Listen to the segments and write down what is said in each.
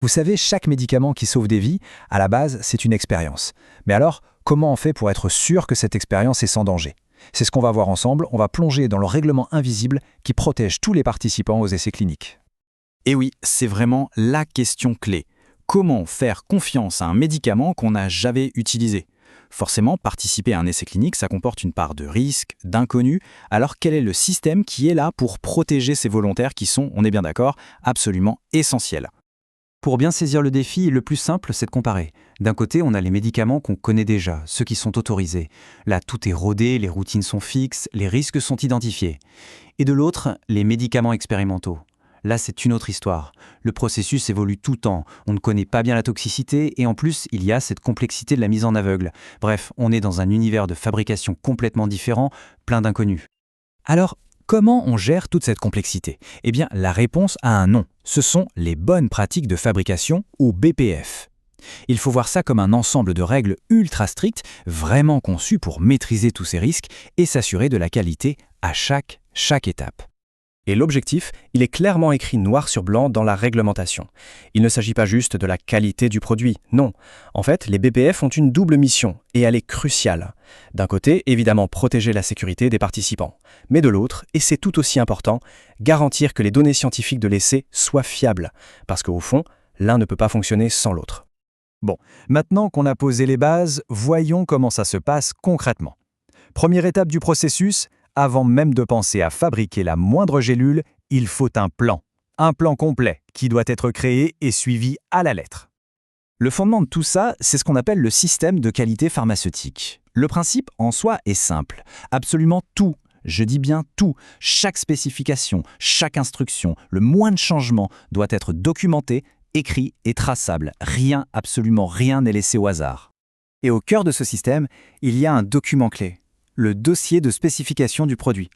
Vous savez, chaque médicament qui sauve des vies, à la base, c'est une expérience. Mais alors, comment on fait pour être sûr que cette expérience est sans danger? C'est ce qu'on va voir ensemble, on va plonger dans le règlement invisible qui protège tous les participants aux essais cliniques. Et oui, c'est vraiment la question clé. Comment faire confiance à un médicament qu'on n'a jamais utilisé? Forcément, participer à un essai clinique, ça comporte une part de risque, d'inconnu. Alors quel est le système qui est là pour protéger ces volontaires qui sont, on est bien d'accord, absolument essentiels? Pour bien saisir le défi, le plus simple, c'est de comparer. D'un côté, on a les médicaments qu'on connaît déjà, ceux qui sont autorisés. Là, tout est rodé, les routines sont fixes, les risques sont identifiés. Et de l'autre, les médicaments expérimentaux. Là, c'est une autre histoire. Le processus évolue tout le temps, on ne connaît pas bien la toxicité et en plus, il y a cette complexité de la mise en aveugle. Bref, on est dans un univers de fabrication complètement différent, plein d'inconnus. Alors, comment on gère toute cette complexité? Eh bien, la réponse a un nom. Ce sont les bonnes pratiques de fabrication ou BPF. Il faut voir ça comme un ensemble de règles ultra strictes, vraiment conçues pour maîtriser tous ces risques et s'assurer de la qualité à chaque étape. Et l'objectif, il est clairement écrit noir sur blanc dans la réglementation. Il ne s'agit pas juste de la qualité du produit, non. En fait, les BPF ont une double mission, et elle est cruciale. D'un côté, évidemment, protéger la sécurité des participants. Mais de l'autre, et c'est tout aussi important, garantir que les données scientifiques de l'essai soient fiables. Parce qu'au fond, l'un ne peut pas fonctionner sans l'autre. Bon, maintenant qu'on a posé les bases, voyons comment ça se passe concrètement. Première étape du processus, avant même de penser à fabriquer la moindre gélule, il faut un plan complet qui doit être créé et suivi à la lettre. Le fondement de tout ça, c'est ce qu'on appelle le système de qualité pharmaceutique. Le principe en soi est simple. Absolument tout, je dis bien tout, chaque spécification, chaque instruction, le moindre changement doit être documenté, écrit et traçable. Rien, absolument rien n'est laissé au hasard. Et au cœur de ce système, il y a un document clé. Le dossier de spécification du produit.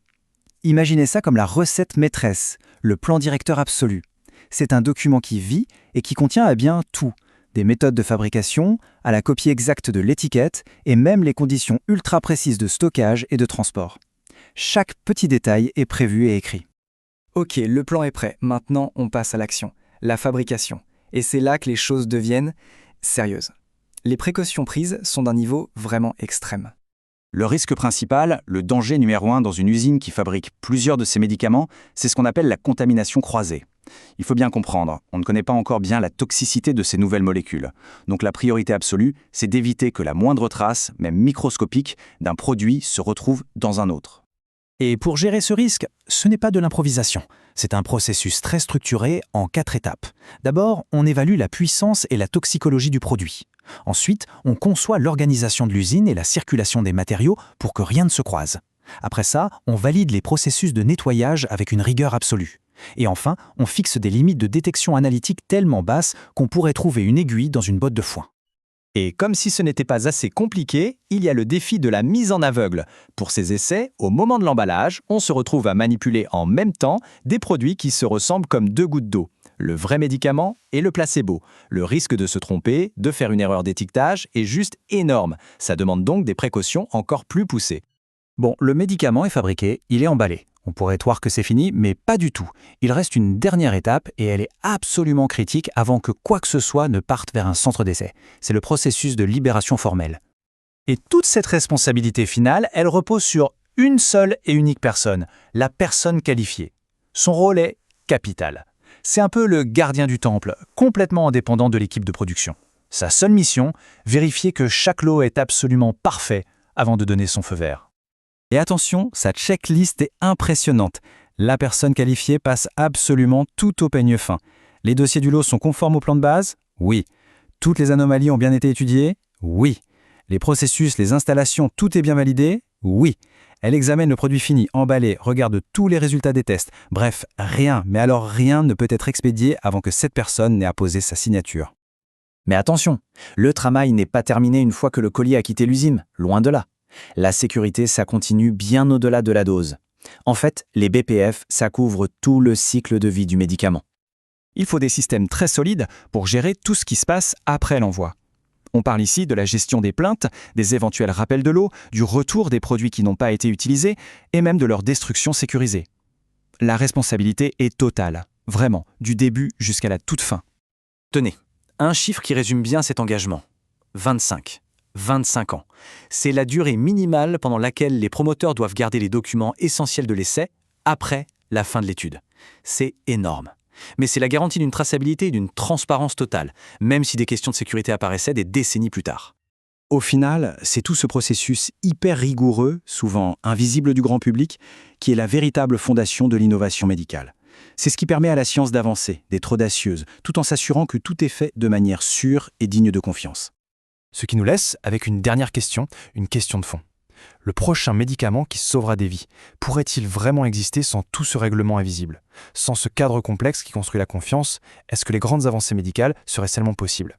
Imaginez ça comme la recette maîtresse, le plan directeur absolu. C'est un document qui vit et qui contient tout, des méthodes de fabrication, à la copie exacte de l'étiquette et même les conditions ultra précises de stockage et de transport. Chaque petit détail est prévu et écrit. Ok, le plan est prêt, maintenant on passe à l'action, la fabrication. Et c'est là que les choses deviennent sérieuses. Les précautions prises sont d'un niveau vraiment extrême. Le risque principal, le danger numéro 1 dans une usine qui fabrique plusieurs de ces médicaments, c'est ce qu'on appelle la contamination croisée. Il faut bien comprendre, on ne connaît pas encore bien la toxicité de ces nouvelles molécules. Donc la priorité absolue, c'est d'éviter que la moindre trace, même microscopique, d'un produit se retrouve dans un autre. Et pour gérer ce risque, ce n'est pas de l'improvisation. C'est un processus très structuré en 4 étapes. D'abord, on évalue la puissance et la toxicologie du produit. Ensuite, on conçoit l'organisation de l'usine et la circulation des matériaux pour que rien ne se croise. Après ça, on valide les processus de nettoyage avec une rigueur absolue. Et enfin, on fixe des limites de détection analytique tellement basses qu'on pourrait trouver une aiguille dans une botte de foin. Et comme si ce n'était pas assez compliqué, il y a le défi de la mise en aveugle. Pour ces essais, au moment de l'emballage, on se retrouve à manipuler en même temps des produits qui se ressemblent comme 2 gouttes d'eau. Le vrai médicament et le placebo. Le risque de se tromper, de faire une erreur d'étiquetage est juste énorme. Ça demande donc des précautions encore plus poussées. Bon, le médicament est fabriqué, il est emballé. On pourrait croire que c'est fini, mais pas du tout. Il reste une dernière étape et elle est absolument critique avant que quoi que ce soit ne parte vers un centre d'essai. C'est le processus de libération formelle. Et toute cette responsabilité finale, elle repose sur une seule et unique personne, la personne qualifiée. Son rôle est capital. C'est un peu le gardien du temple, complètement indépendant de l'équipe de production. Sa seule mission, vérifier que chaque lot est absolument parfait avant de donner son feu vert. Et attention, sa checklist est impressionnante. La personne qualifiée passe absolument tout au peigne fin. Les dossiers du lot sont conformes au plan de base? Oui. Toutes les anomalies ont bien été étudiées? Oui. Les processus, les installations, tout est bien validé? Oui. Elle examine le produit fini, emballé, regarde tous les résultats des tests. Bref, rien, mais alors rien ne peut être expédié avant que cette personne n'ait apposé sa signature. Mais attention, le travail n'est pas terminé une fois que le colis a quitté l'usine, loin de là. La sécurité, ça continue bien au-delà de la dose. En fait, les BPF, ça couvre tout le cycle de vie du médicament. Il faut des systèmes très solides pour gérer tout ce qui se passe après l'envoi. On parle ici de la gestion des plaintes, des éventuels rappels de lot, du retour des produits qui n'ont pas été utilisés et même de leur destruction sécurisée. La responsabilité est totale, vraiment, du début jusqu'à la toute fin. Tenez, un chiffre qui résume bien cet engagement. 25. 25 ans. C'est la durée minimale pendant laquelle les promoteurs doivent garder les documents essentiels de l'essai après la fin de l'étude. C'est énorme. Mais c'est la garantie d'une traçabilité et d'une transparence totale, même si des questions de sécurité apparaissaient des décennies plus tard. Au final, c'est tout ce processus hyper rigoureux, souvent invisible du grand public, qui est la véritable fondation de l'innovation médicale. C'est ce qui permet à la science d'avancer, d'être audacieuse, tout en s'assurant que tout est fait de manière sûre et digne de confiance. Ce qui nous laisse avec une dernière question, une question de fond. Le prochain médicament qui sauvera des vies, pourrait-il vraiment exister sans tout ce règlement invisible? Sans ce cadre complexe qui construit la confiance, est-ce que les grandes avancées médicales seraient seulement possibles?